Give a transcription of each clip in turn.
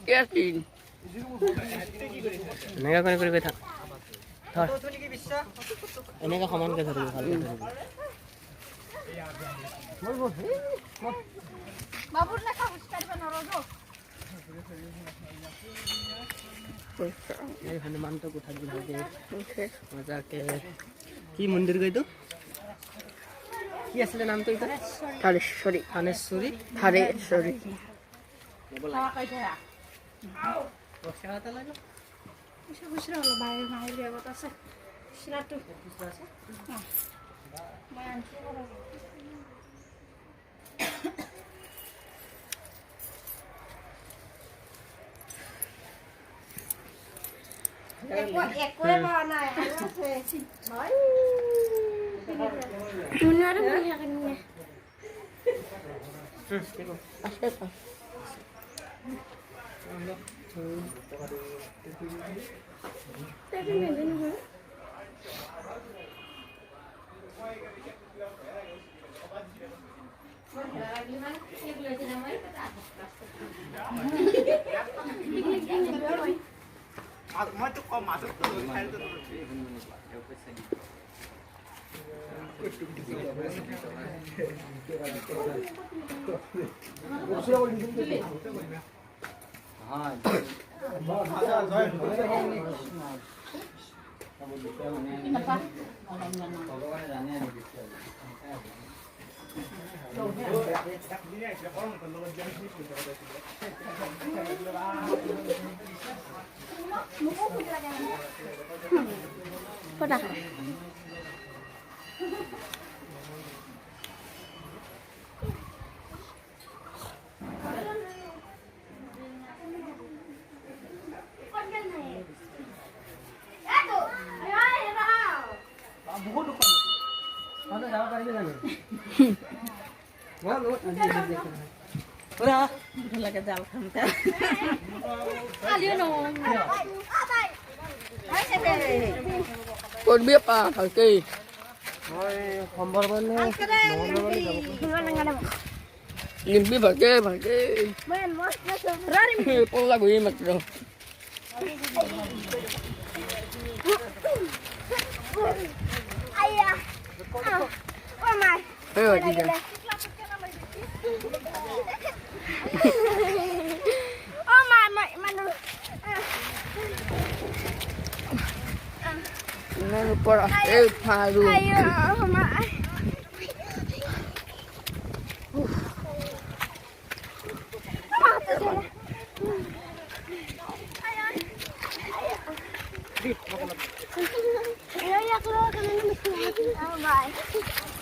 কেটিন এনেকা কৰি গৈ থাক ধৰ এনেকা সমানকে ধৰিবি ভালকে ধৰিবি বাবুৰ লেখা উস্তাৰিব নৰজো এই হনুমানটোক উঠাই দি ভালকে মজাকে কি মন্দিৰ গৈ কি আছিলে নামটো এটা ধাৰেশ্বৰী থানেশ্বৰী ধাৰেশ্বৰী পইচা এটা লাগে খুচৰা অলপ বাহিৰ মাহিৰ বেগত আছে খুচৰাটো আছে মই আনছি একোৱে পোৱা নাই আৰু আছে হয় দুনিয়াৰ বঢ়িয়া কেনে আছে তো তেৰি নেদিন হয় মই তো কম মাছ তো খাই তো Pada. Lagi jalan kan? Kalian dong. Korbi apa? Oke. Oi, kompor mana? Limpi bagai. Men, mas rari. Pola gue mat bro. Ayah. Oh my. Ayo juga. Oh my, manu. Nah, por paharot. Ayo, my.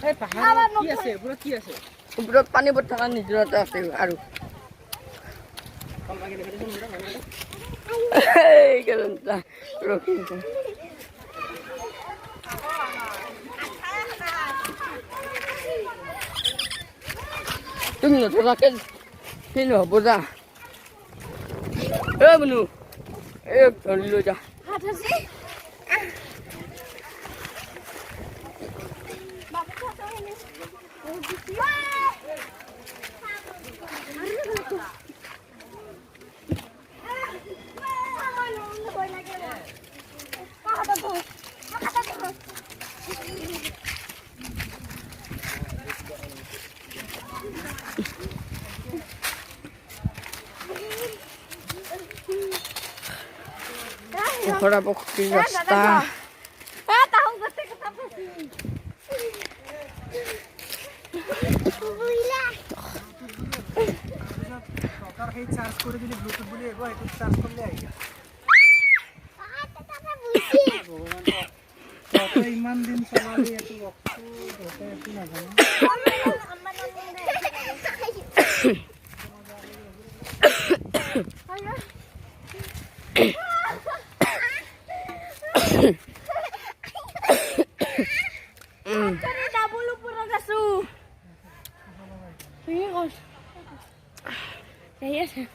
Hey, paharot কি আছে? পুরো কি আছে? পুরো পানি বটে থাকা নিজরতে আছে আৰু এই কেনটা ৰকি তুমি নথকাকে কি নহ'ব যা এ বনু এই ধৰি লৈ যা হাত আছে Ora pokoknya rasta. Tahu gede ketapa sih? সরকার এই চার্জ করে দিলে ব্লুটুথ বলে এগো একটু চার্জ করলে আইয়া কত ইমান দিন চলালে এত বক্স ধোকা এত না জানো Cari dabulu pura gasu. Ini kos. Saya sih.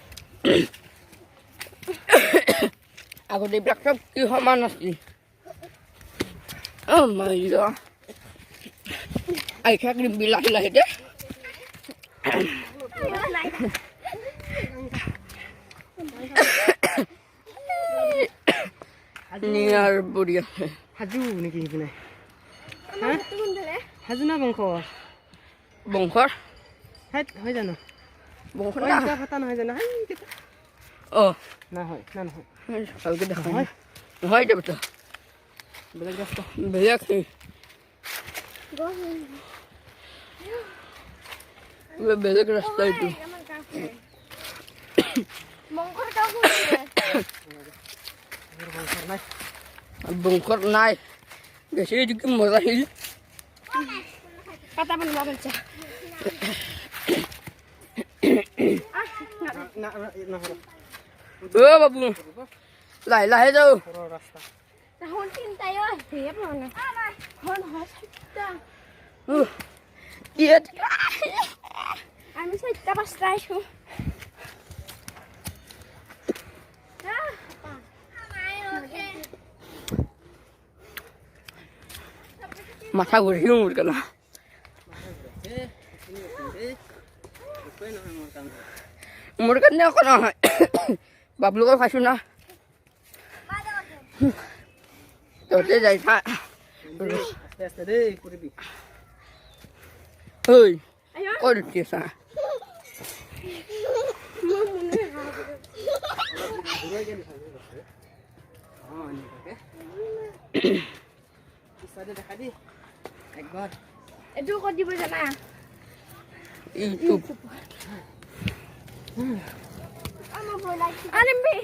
Aku di belakang di mana sih? Oh my god. Ay kaya bilah-bilah deh. নিয়াৰ বঢ়িয়া হাজো নেকি সেইপিনে হাজো না বংশ বংশৰ হয় জানো বংশৰ কথা নহয় জানো অঁ না হয় না নহয় ভালকৈ দেখা নহয় নহয় এতিয়া বেটা বেলেগ ৰাস্তা বেলেগ বেলেগ ৰাস্তা এইটো বংশৰ নাই বেছি এইটো কি মজা আহিল kata pun mau baca. বাবু লাহে লাহে যাওঁ ৰাস্তা Tahun cinta ya, siap mana? Hon hospital. Iya. Ami saya kita pas tahu. Mata gue hiung kan lah. Umur kan dia kan bablu kan kasih na. Tuh jadi tak. আস্তে দেই কৰিবি Hei, kau di desa. Bisa দেখা দি একবার Itu kok di sana? YouTube. Ama boleh. Alimbi.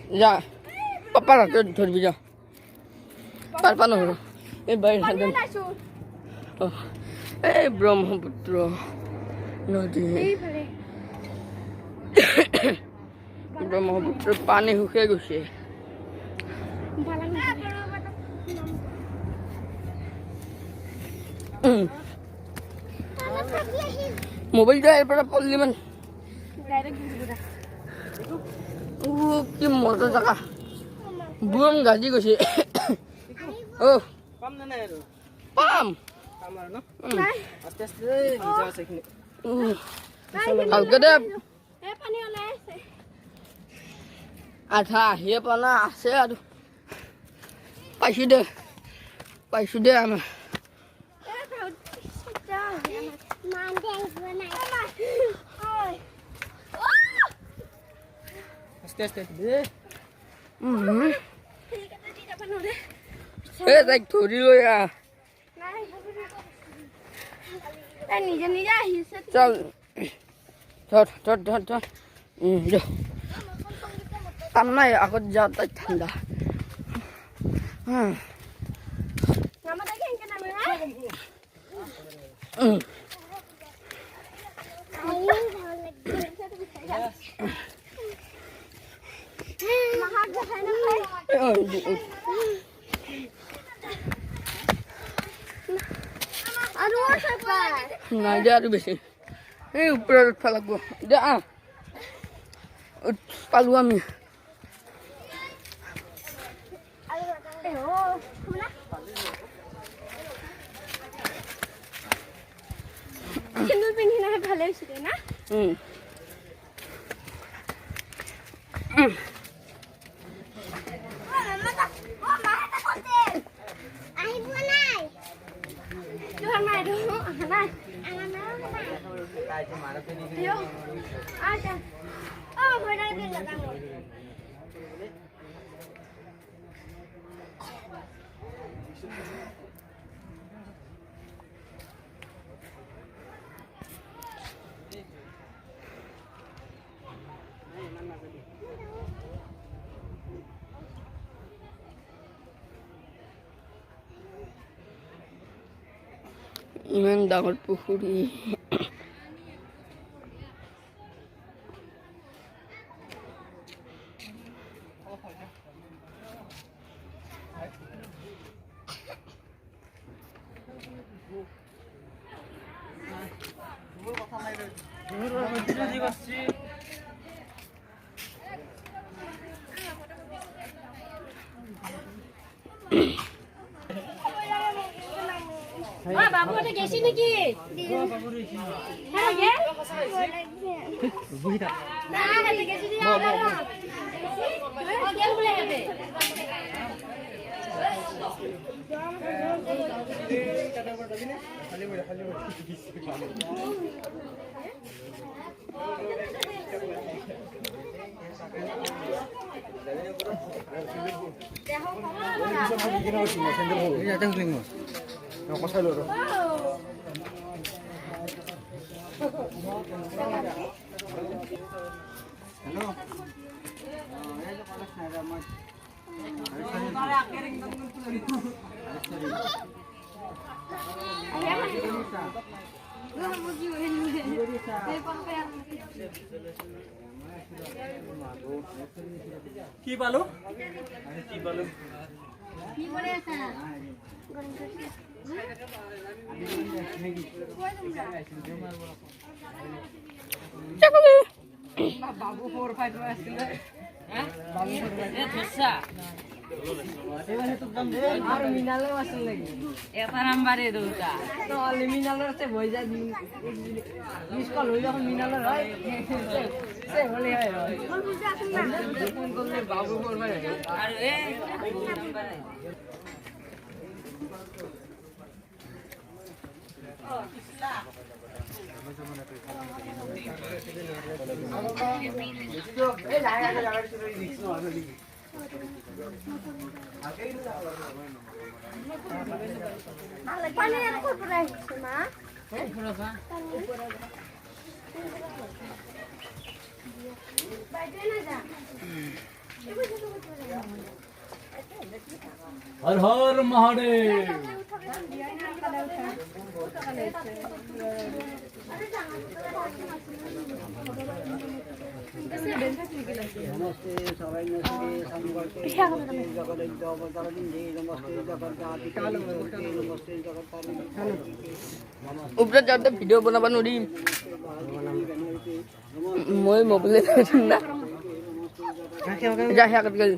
Ya, papa lah tu thor bija. Papa no horo. Bayi hadam. Oh, Brahmaputra. Nadi. Brahmaputra pani huke guse. Mobile dah pada poliman. কি মজা জায়গা broom গাজি গৈছে ও পাম না নাই আৰু পাম পাম আৰু ন আস্তে আস্তে দেই ভিজা আছে এইখিনি ভালকে দে Eh, pani oleh. আধা আহিয়ে পোৱা নাই আছে আৰু পাইছোঁ দে আমাৰ Eh, tahu. Sudah. Mandeng naik. Oi. আস্তে আস্তে দেই Tidak penuh deh. তাইক ধৰি লৈ আহ নিজে নিজে আহিছে চল ধৰ যা কাম নাই আগত যা তাই ঠাণ্ডা nama lagi yang kena mana mahal jahanam aduh siapa নাই দে আৰু বেছি এই ওপৰত উঠবা লাগব দে পালোঁ আমি সিন্দুৰ পিন্ধি নাহে ভালে হৈছিলে না ইমান ডাঙৰ পুখুৰী বাবুহঁতে গেছি নেকি হ্যাঁ গে বহি থাক না হেতে গেছি দিয়া গেল বলে হেতে কি পালো কি করে আছে বাবু 4-5 আসছিল বাবু 4-5 আর মিনালেও আসল লাগি এটা নাম্বারে দুটা তো অলি মিনালের সে বই যা মিস কল হই যখন মিনালের হয় সে বলে হয় ফোন করলে বাবু 4-5 আর এ পানি আর কত রাখছ মা বাইরে না যা हर हर महादेव नमस्ते सबै नमस्ते संगते जगत अवतारिणी नमस्ते जगत नमस्ते जगत উপরে যাতে ভিডিও বনাব নৰিম মই মোবাইলে চাইছিম না যা হেয়া কাট গেল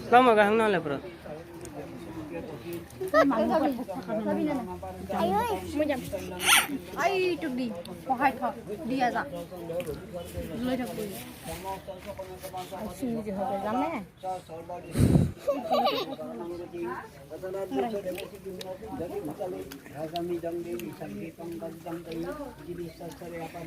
Kamu gak kenal ya bro? ayo mau jam ai tuk di pohai thok dia za loi thok di sini je hobe jane आगामी जंग देवी संगीतम बद्दम कई जिनी ससरे अपन